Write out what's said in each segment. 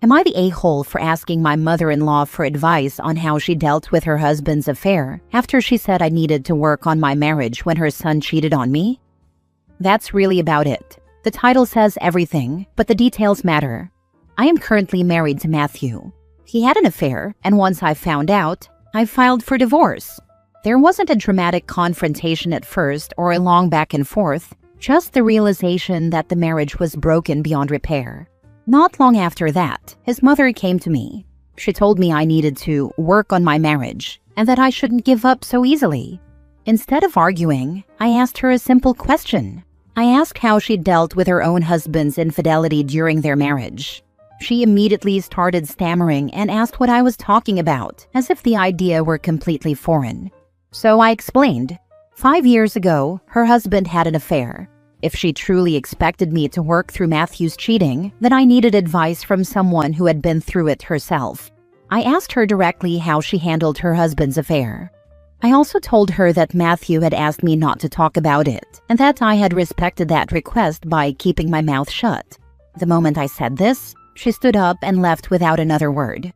Am I the a-hole for asking my mother-in-law for advice on how she dealt with her husband's affair after she said I needed to work on my marriage when her son cheated on me? That's really about it. The title says everything, but the details matter. I am currently married to Matthew. He had an affair, and once I found out, I filed for divorce. There wasn't a dramatic confrontation at first or a long back and forth, just the realization that the marriage was broken beyond repair. Not long after that, his mother came to me. She told me I needed to work on my marriage and that I shouldn't give up so easily. Instead of arguing, I asked her a simple question. I asked how she dealt with her own husband's infidelity during their marriage. She immediately started stammering and asked what I was talking about, as if the idea were completely foreign. So I explained. 5 years ago, her husband had an affair. If she truly expected me to work through Matthew's cheating, then I needed advice from someone who had been through it herself. I asked her directly how she handled her husband's affair. I also told her that Matthew had asked me not to talk about it, and that I had respected that request by keeping my mouth shut. The moment I said this, she stood up and left without another word.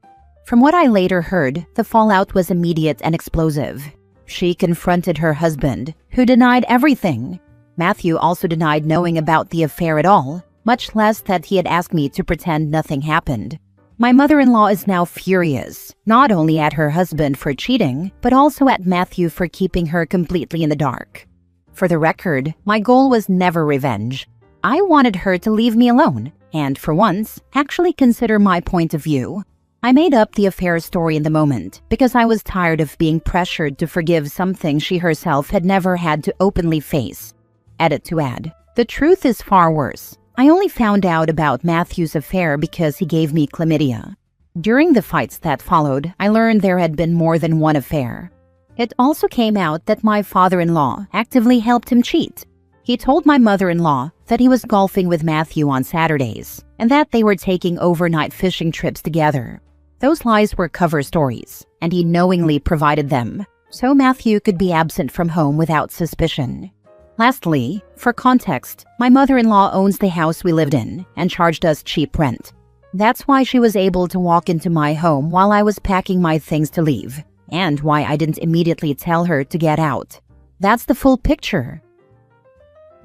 From what I later heard, the fallout was immediate and explosive. She confronted her husband, who denied everything. Matthew also denied knowing about the affair at all, much less that he had asked me to pretend nothing happened. My mother-in-law is now furious, not only at her husband for cheating, but also at Matthew for keeping her completely in the dark. For the record, my goal was never revenge. I wanted her to leave me alone, and for once, actually consider my point of view. I made up the affair story in the moment because I was tired of being pressured to forgive something she herself had never had to openly face. Edit to add. The truth is far worse. I only found out about Matthew's affair because he gave me chlamydia. During the fights that followed, I learned there had been more than one affair. It also came out that my father-in-law actively helped him cheat. He told my mother-in-law that he was golfing with Matthew on Saturdays and that they were taking overnight fishing trips together. Those lies were cover stories, and he knowingly provided them, so Matthew could be absent from home without suspicion. Lastly, for context, my mother-in-law owns the house we lived in and charged us cheap rent. That's why she was able to walk into my home while I was packing my things to leave, and why I didn't immediately tell her to get out. That's the full picture.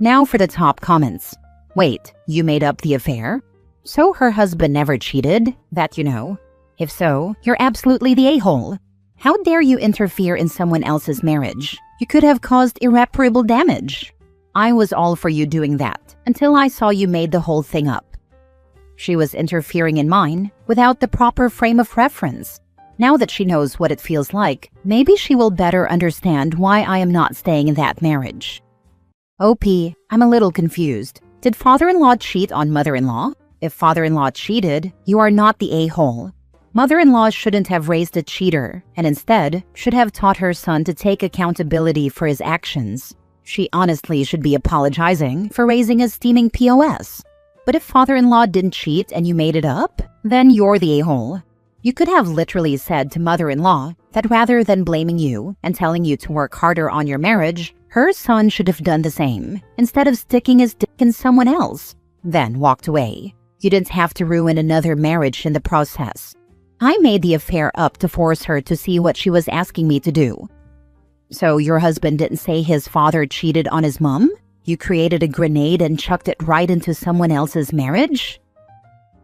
Now for the top comments. Wait, you made up the affair? So her husband never cheated? That you know. If so, you're absolutely the a-hole. How dare you interfere in someone else's marriage? You could have caused irreparable damage. I was all for you doing that until I saw you made the whole thing up. She was interfering in mine without the proper frame of reference. Now that she knows what it feels like, maybe she will better understand why I am not staying in that marriage. OP, I'm a little confused. Did father-in-law cheat on mother-in-law? If father-in-law cheated, you are not the a-hole. Mother-in-law shouldn't have raised a cheater, and instead should have taught her son to take accountability for his actions. She honestly should be apologizing for raising a steaming POS. But if father-in-law didn't cheat and you made it up, then you're the a-hole. You could have literally said to mother-in-law that rather than blaming you and telling you to work harder on your marriage, her son should have done the same, instead of sticking his dick in someone else. Then walked away. You didn't have to ruin another marriage in the process. I made the affair up to force her to see what she was asking me to do. So your husband didn't say his father cheated on his mom? You created a grenade and chucked it right into someone else's marriage?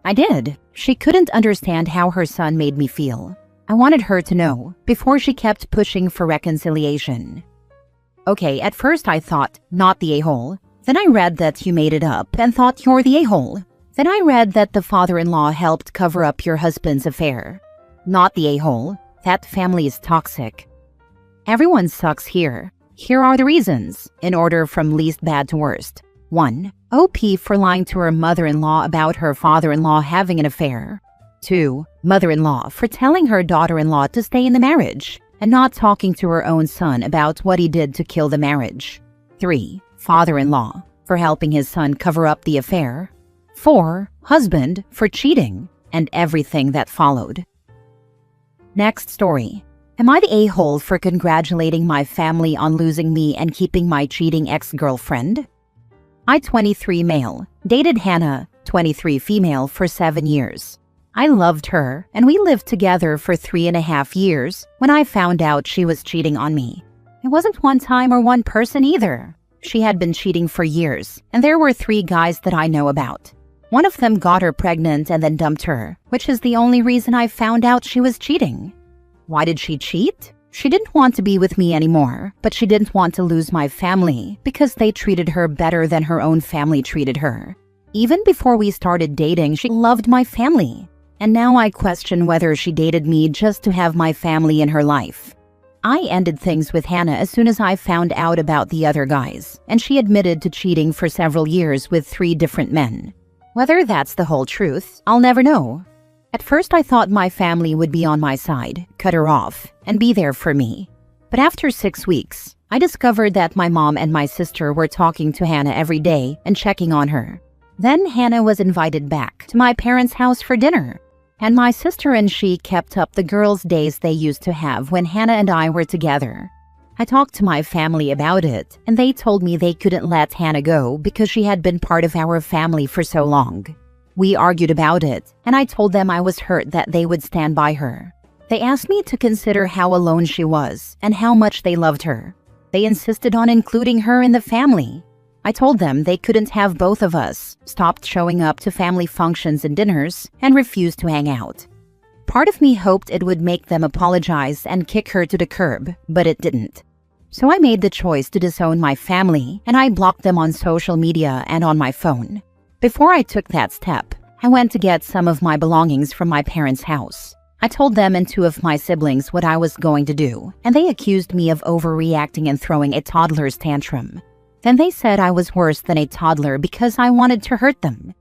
I did. She couldn't understand how her son made me feel. I wanted her to know before she kept pushing for reconciliation. Okay, at first I thought, not the a-hole. Then I read that you made it up and thought you're the a-hole. Then I read that the father-in-law helped cover up your husband's affair. Not the a-hole. That family is toxic. Everyone sucks here. Here are the reasons, in order from least bad to worst. 1. OP for lying to her mother-in-law about her father-in-law having an affair. 2. Mother-in-law for telling her daughter-in-law to stay in the marriage and not talking to her own son about what he did to kill the marriage. 3. Father-in-law for helping his son cover up the affair. 4. Husband for cheating, and everything that followed. Next story. Am I the a-hole for congratulating my family on losing me and keeping my cheating ex-girlfriend? I, 23 male, dated Hannah, 23 female, for 7 years. I loved her, and we lived together for 3.5 years when I found out she was cheating on me. It wasn't one time or one person either. She had been cheating for years, and there were 3 guys that I know about. One of them got her pregnant and then dumped her, which is the only reason I found out she was cheating. Why did she cheat? She didn't want to be with me anymore, but she didn't want to lose my family because they treated her better than her own family treated her. Even before we started dating, she loved my family. And now I question whether she dated me just to have my family in her life. I ended things with Hannah as soon as I found out about the other guys, and she admitted to cheating for several years with 3 different men. Whether that's the whole truth, I'll never know. At first I thought my family would be on my side, cut her off, and be there for me. But after 6 weeks, I discovered that my mom and my sister were talking to Hannah every day and checking on her. Then Hannah was invited back to my parents' house for dinner, and my sister and she kept up the girls' days they used to have when Hannah and I were together. I talked to my family about it, and they told me they couldn't let Hannah go because she had been part of our family for so long. We argued about it, and I told them I was hurt that they would stand by her. They asked me to consider how alone she was and how much they loved her. They insisted on including her in the family. I told them they couldn't have both of us, stopped showing up to family functions and dinners, and refused to hang out. Part of me hoped it would make them apologize and kick her to the curb, but it didn't. So I made the choice to disown my family, and I blocked them on social media and on my phone. Before I took that step, I went to get some of my belongings from my parents' house. I told them and 2 of my siblings what I was going to do, and they accused me of overreacting and throwing a toddler's tantrum. Then they said I was worse than a toddler because I wanted to hurt them.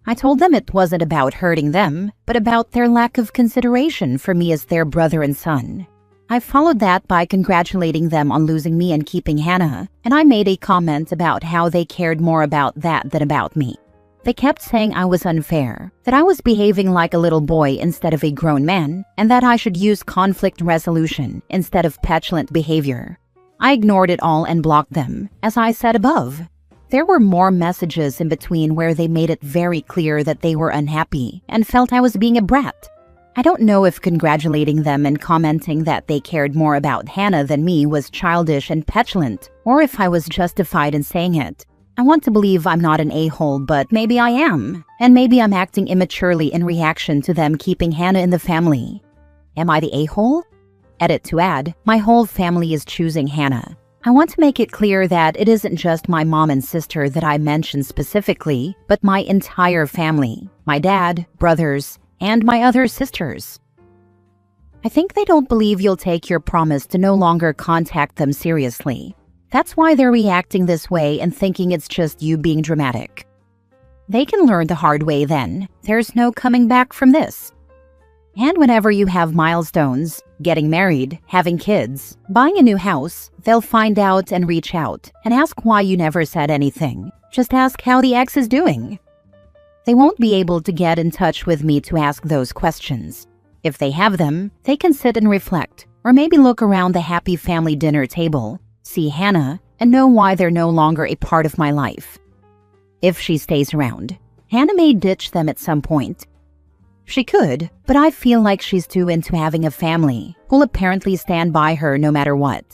I told them it wasn't about hurting them, but about their lack of consideration for me as their brother and son. I followed that by congratulating them on losing me and keeping Hannah, and I made a comment about how they cared more about that than about me. They kept saying I was unfair, that I was behaving like a little boy instead of a grown man, and that I should use conflict resolution instead of petulant behavior. I ignored it all and blocked them, as I said above. There were more messages in between where they made it very clear that they were unhappy and felt I was being a brat. I don't know if congratulating them and commenting that they cared more about Hannah than me was childish and petulant, or if I was justified in saying it. I want to believe I'm not an a-hole, but maybe I am. And maybe I'm acting immaturely in reaction to them keeping Hannah in the family. Am I the a-hole? Edit to add, my whole family is choosing Hannah. I want to make it clear that it isn't just my mom and sister that I mentioned specifically, but my entire family. My dad, brothers, and my other sisters. I think they don't believe you'll take your promise to no longer contact them seriously. That's why they're reacting this way and thinking it's just you being dramatic. They can learn the hard way then. There's no coming back from this. And whenever you have milestones, getting married, having kids, buying a new house, they'll find out and reach out and ask why you never said anything. Just ask how the ex is doing. They won't be able to get in touch with me to ask those questions. If they have them, they can sit and reflect, or maybe look around the happy family dinner table, see Hannah, and know why they're no longer a part of my life. If she stays around, Hannah may ditch them at some point. She could, but I feel like she's too into having a family who'll apparently stand by her no matter what.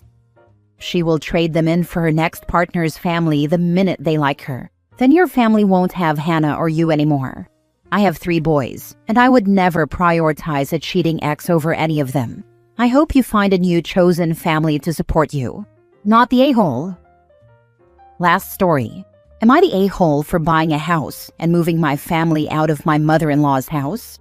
She will trade them in for her next partner's family the minute they like her. Then your family won't have Hannah or you anymore. I have 3 boys, and I would never prioritize a cheating ex over any of them. I hope you find a new chosen family to support you. Not the a-hole. Last story. Am I the a-hole for buying a house and moving my family out of my mother-in-law's house?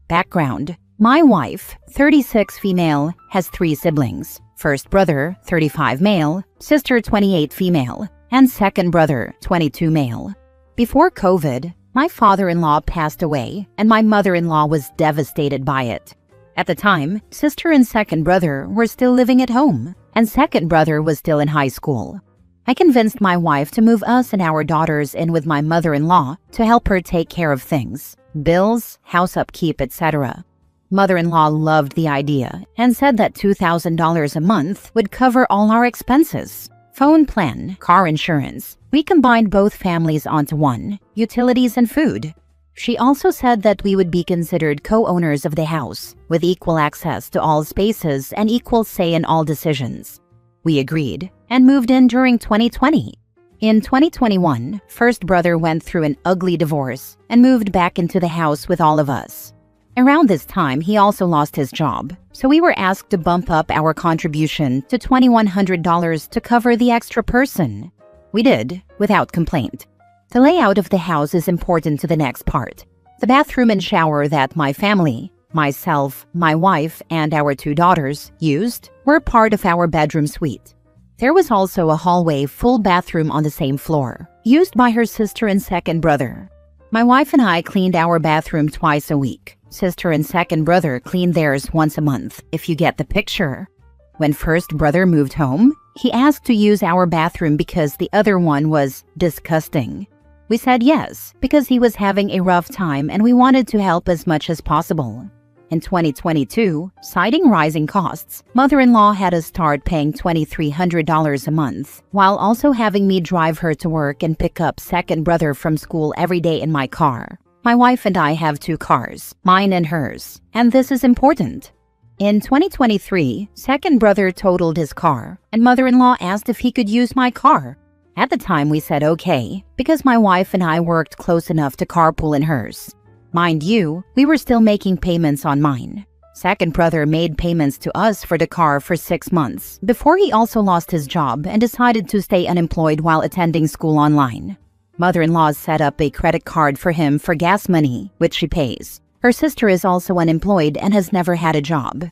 Background. My wife, 36 female, has 3 siblings. First brother, 35 male, sister 28 female, and second brother, 22 male. Before COVID, my father-in-law passed away, and my mother-in-law was devastated by it. At the time, sister and second brother were still living at home, and second brother was still in high school. I convinced my wife to move us and our daughters in with my mother-in-law to help her take care of things, bills, house upkeep, etc. Mother-in-law loved the idea and said that $2,000 a month would cover all our expenses. Phone plan, car insurance. We combined both families onto one, utilities and food. She also said that we would be considered co-owners of the house, with equal access to all spaces and equal say in all decisions. We agreed and moved in during 2020. In 2021, first brother went through an ugly divorce and moved back into the house with all of us. Around this time, he also lost his job, so we were asked to bump up our contribution to $2,100 to cover the extra person. We did, without complaint. The layout of the house is important to the next part. The bathroom and shower that my family, myself, my wife, and our 2 daughters used were part of our bedroom suite. There was also a hallway full bathroom on the same floor, used by her sister and second brother. My wife and I cleaned our bathroom twice a week. Sister and second brother cleaned theirs once a month, if you get the picture. When first brother moved home, he asked to use our bathroom because the other one was disgusting. We said yes, because he was having a rough time and we wanted to help as much as possible. In 2022, citing rising costs, mother-in-law had us start paying $2,300 a month, while also having me drive her to work and pick up second brother from school every day in my car. My wife and I have 2 cars, mine and hers, and this is important. In 2023, second brother totaled his car, and mother-in-law asked if he could use my car. At the time, we said okay, because my wife and I worked close enough to carpool in hers. Mind you, we were still making payments on mine. Second brother made payments to us for the car for 6 months, before he also lost his job and decided to stay unemployed while attending school online. Mother-in-law set up a credit card for him for gas money, which she pays. Her sister is also unemployed and has never had a job.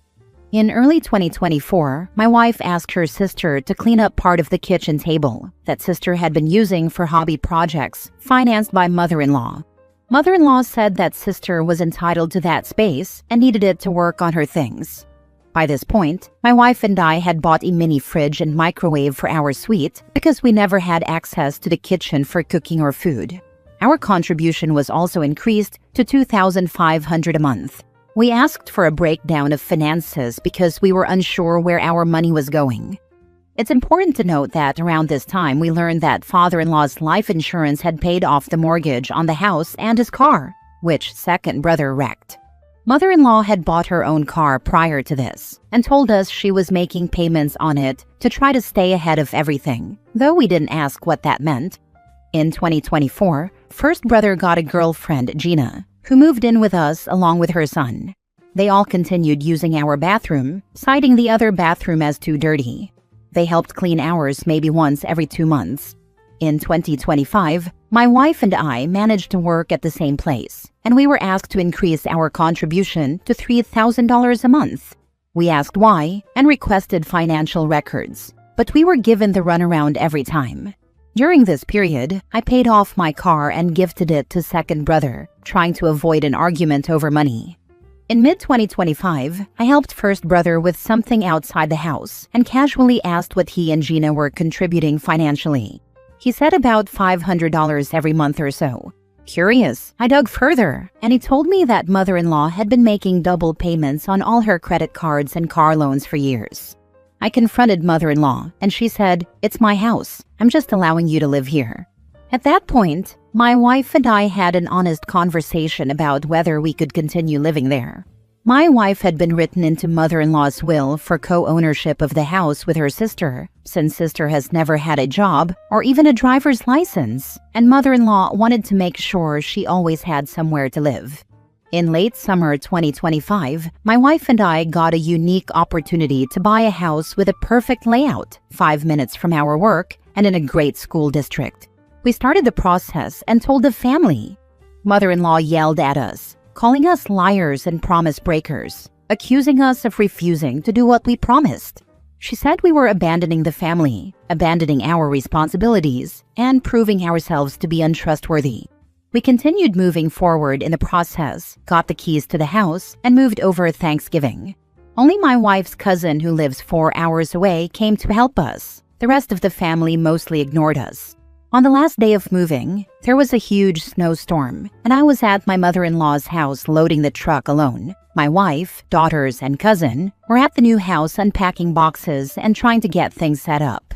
In early 2024, my wife asked her sister to clean up part of the kitchen table that sister had been using for hobby projects, financed by mother-in-law. Mother-in-law said that sister was entitled to that space and needed it to work on her things. By this point, my wife and I had bought a mini fridge and microwave for our suite because we never had access to the kitchen for cooking or food. Our contribution was also increased to $2,500 a month. We asked for a breakdown of finances because we were unsure where our money was going. It's important to note that around this time we learned that father-in-law's life insurance had paid off the mortgage on the house and his car, which second brother wrecked. Mother-in-law had bought her own car prior to this and told us she was making payments on it to try to stay ahead of everything, though we didn't ask what that meant. In 2024, first brother got a girlfriend, Gina, who moved in with us along with her son. They all continued using our bathroom, citing the other bathroom as too dirty. They helped clean ours maybe once every 2 months. In 2025, my wife and I managed to work at the same place, and we were asked to increase our contribution to $3,000 a month. We asked why and requested financial records, but we were given the runaround every time. During this period, I paid off my car and gifted it to second brother, trying to avoid an argument over money. In mid-2025, I helped first brother with something outside the house and casually asked what he and Gina were contributing financially. He said about $500 every month or so. Curious, I dug further, and he told me that mother-in-law had been making double payments on all her credit cards and car loans for years. I confronted mother-in-law, and she said, "It's my house. I'm just allowing you to live here." At that point, my wife and I had an honest conversation about whether we could continue living there. My wife had been written into mother-in-law's will for co-ownership of the house with her sister, since sister has never had a job or even a driver's license, and mother-in-law wanted to make sure she always had somewhere to live. In late summer 2025, my wife and I got a unique opportunity to buy a house with a perfect layout, 5 minutes from our work and in a great school district. We started the process and told the family. Mother-in-law yelled at us, calling us liars and promise breakers, accusing us of refusing to do what we promised. She said we were abandoning the family, abandoning our responsibilities, and proving ourselves to be untrustworthy. We continued moving forward in the process, got the keys to the house, and moved over Thanksgiving. Only my wife's cousin, who lives 4 hours away, came to help us. The rest of the family mostly ignored us. On the last day of moving, there was a huge snowstorm, and I was at my mother-in-law's house loading the truck alone. My wife, daughters, and cousin were at the new house unpacking boxes and trying to get things set up.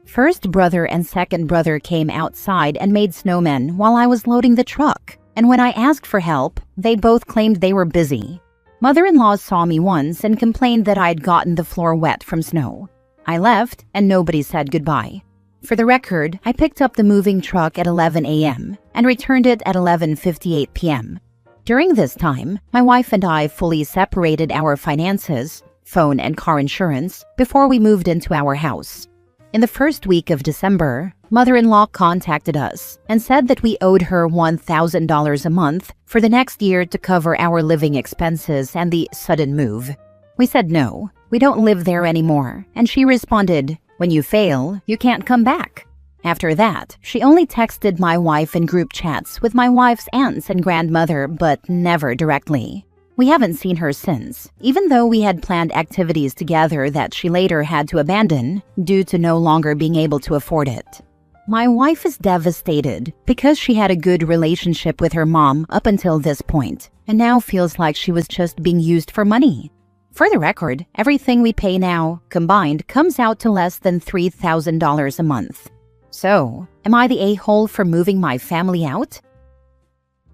First brother and second brother came outside and made snowmen while I was loading the truck. And when I asked for help, they both claimed they were busy. Mother-in-law saw me once and complained that I'd gotten the floor wet from snow. I left and nobody said goodbye. For the record, I picked up the moving truck at 11 a.m. and returned it at 11:58 p.m. During this time, my wife and I fully separated our finances, phone and car insurance, before we moved into our house. In the first week of December, mother-in-law contacted us and said that we owed her $1,000 a month for the next year to cover our living expenses and the sudden move. We said no, we don't live there anymore, and she responded, "When you fail, you can't come back." After that, she only texted my wife in group chats with my wife's aunts and grandmother, but never directly. We haven't seen her since, even though we had planned activities together that she later had to abandon due to no longer being able to afford it. My wife is devastated because she had a good relationship with her mom up until this point, and now feels like she was just being used for money. For the record, everything we pay now, combined, comes out to less than $3,000 a month. So, am I the a-hole for moving my family out?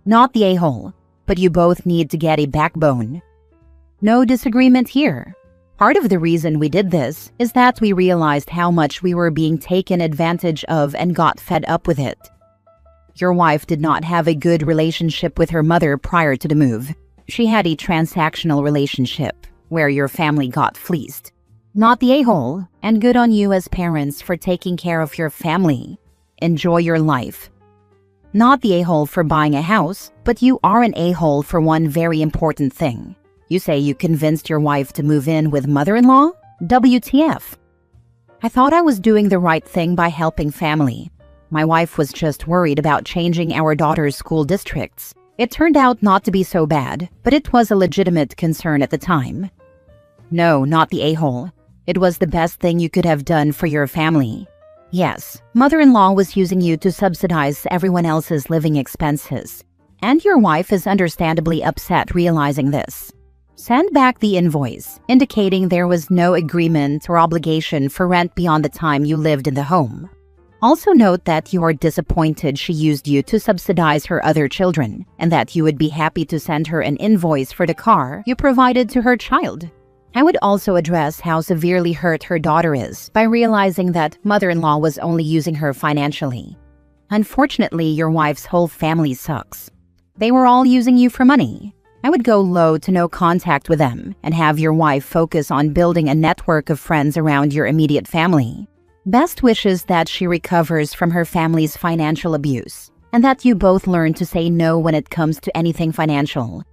Not the a-hole, but you both need to get a backbone. No disagreement here. Part of the reason we did this is that we realized how much we were being taken advantage of and got fed up with it. Your wife did not have a good relationship with her mother prior to the move. She had a transactional relationship where your family got fleeced. Not the a-hole, and good on you as parents for taking care of your family. Enjoy your life. Not the a-hole for buying a house, but you are an a-hole for one very important thing. You say you convinced your wife to move in with mother-in-law? WTF. I thought I was doing the right thing by helping family. My wife was just worried about changing our daughter's school districts. It turned out not to be so bad, but it was a legitimate concern at the time. No, not the a-hole. It was the best thing you could have done for your family. Yes, mother-in-law was using you to subsidize everyone else's living expenses. And your wife is understandably upset realizing this. Send back the invoice, indicating there was no agreement or obligation for rent beyond the time you lived in the home. Also note that you are disappointed she used you to subsidize her other children, and that you would be happy to send her an invoice for the car you provided to her child. I would also address how severely hurt her daughter is by realizing that mother-in-law was only using her financially. Unfortunately, your wife's whole family sucks. They were all using you for money. I would go low to no contact with them and have your wife focus on building a network of friends around your immediate family. Best wishes that she recovers from her family's financial abuse, and that you both learn to say no when it comes to anything financial.